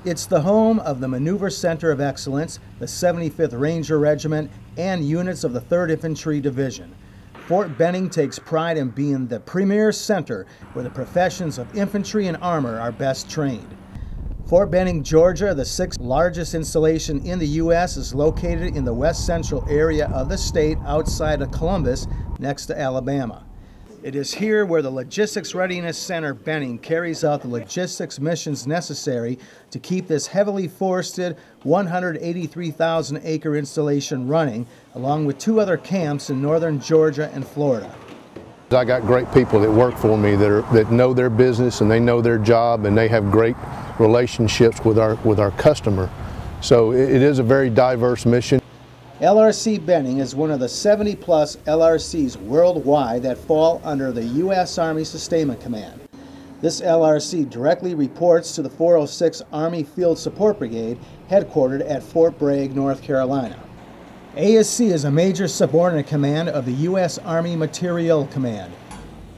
It's the home of the Maneuver Center of Excellence, the 75th Ranger Regiment, and units of the 3rd Infantry Division. Fort Benning takes pride in being the premier center where the professions of infantry and armor are best trained. Fort Benning, Georgia, the 6th largest installation in the U.S., is located in the west central area of the state outside of Columbus, next to Alabama. It is here where the Logistics Readiness Center Benning carries out the logistics missions necessary to keep this heavily forested 183,000-acre installation running, along with 2 other camps in northern Georgia and Florida. I got great people that work for me that know their business and they know their job and they have great relationships with our customer. So it is a very diverse mission. LRC Benning is one of the 70-plus LRCs worldwide that fall under the U.S. Army Sustainment Command. This LRC directly reports to the 406 Army Field Support Brigade, headquartered at Fort Bragg, North Carolina. ASC is a major subordinate command of the U.S. Army Materiel Command.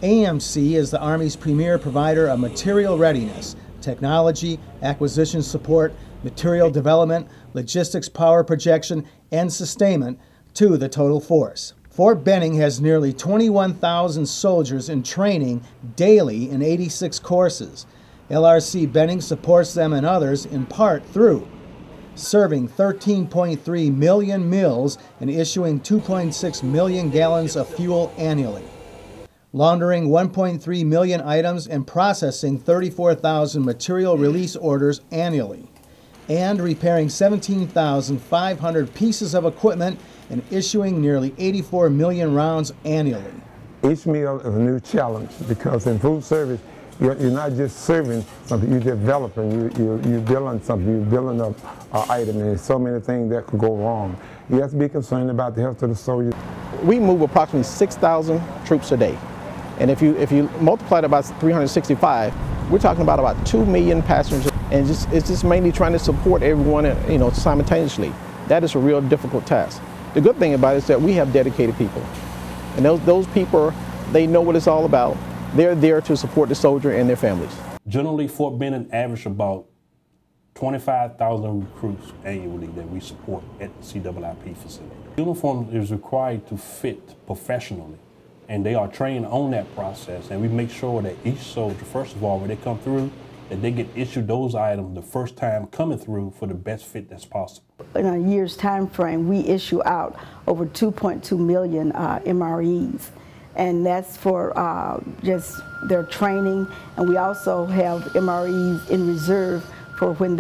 AMC is the Army's premier provider of material readiness, technology, acquisition support, material development, logistics power projection, and sustainment to the total force. Fort Benning has nearly 21,000 soldiers in training daily in 86 courses. LRC Benning supports them and others in part through serving 13.3 million meals and issuing 2.6 million gallons of fuel annually, laundering 1.3 million items and processing 34,000 material release orders annually, and repairing 17,500 pieces of equipment and issuing nearly 84 million rounds annually. Each meal is a new challenge because in food service, you're not just serving something, you're developing, you're building something, you're building an item, and there's so many things that could go wrong. You have to be concerned about the health of the soldiers. We move approximately 6,000 troops a day. And if you multiply that by 365, we're talking about 2 million passengers. And it's just mainly trying to support everyone, simultaneously. That is a real difficult task. The good thing about it is that we have dedicated people. And those people, they know what it's all about. They're there to support the soldier and their families. Generally, Fort Benning average about 25,000 recruits annually that we support at the CIIP facility. Uniform is required to fit professionally, and they are trained on that process, and we make sure that each soldier, first of all, when they come through, that they get issued those items the first time coming through for the best fit that's possible. In a year's time frame, we issue out over 2.2 million MREs, and that's for just their training, and we also have MREs in reserve for when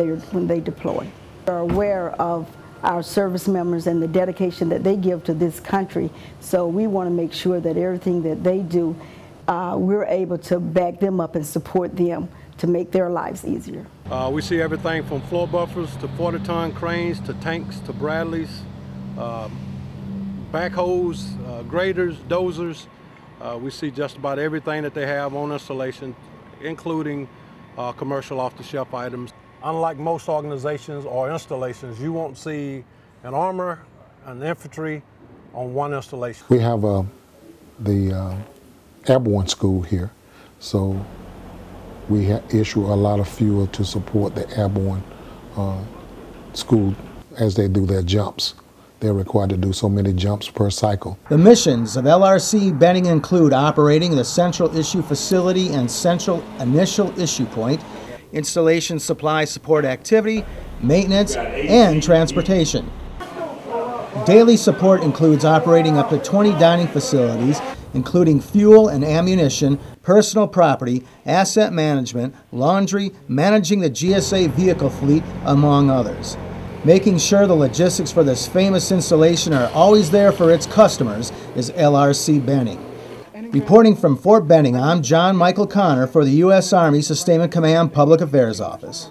they deploy. We're aware of our service members and the dedication that they give to this country, so we want to make sure that everything that they do, we're able to back them up and support them to make their lives easier. We see everything from floor buffers to 40-ton cranes to tanks to Bradleys, backhoes, graders, dozers. We see just about everything that they have on installation, including commercial off-the-shelf items. Unlike most organizations or installations, you won't see an armor, an infantry on one installation. We have the airborne school here, so we issue a lot of fuel to support the airborne school as they do their jumps. They're required to do so many jumps per cycle. The missions of LRC Benning include operating the Central Issue Facility and Central Initial Issue Point, installation supply support activity, maintenance, and transportation. Daily support includes operating up to 20 dining facilities, including fuel and ammunition, personal property, asset management, laundry, managing the GSA vehicle fleet, among others. Making sure the logistics for this famous installation are always there for its customers is LRC Benning. Reporting from Fort Benning, I'm John Michael Connor for the U.S. Army Sustainment Command Public Affairs Office.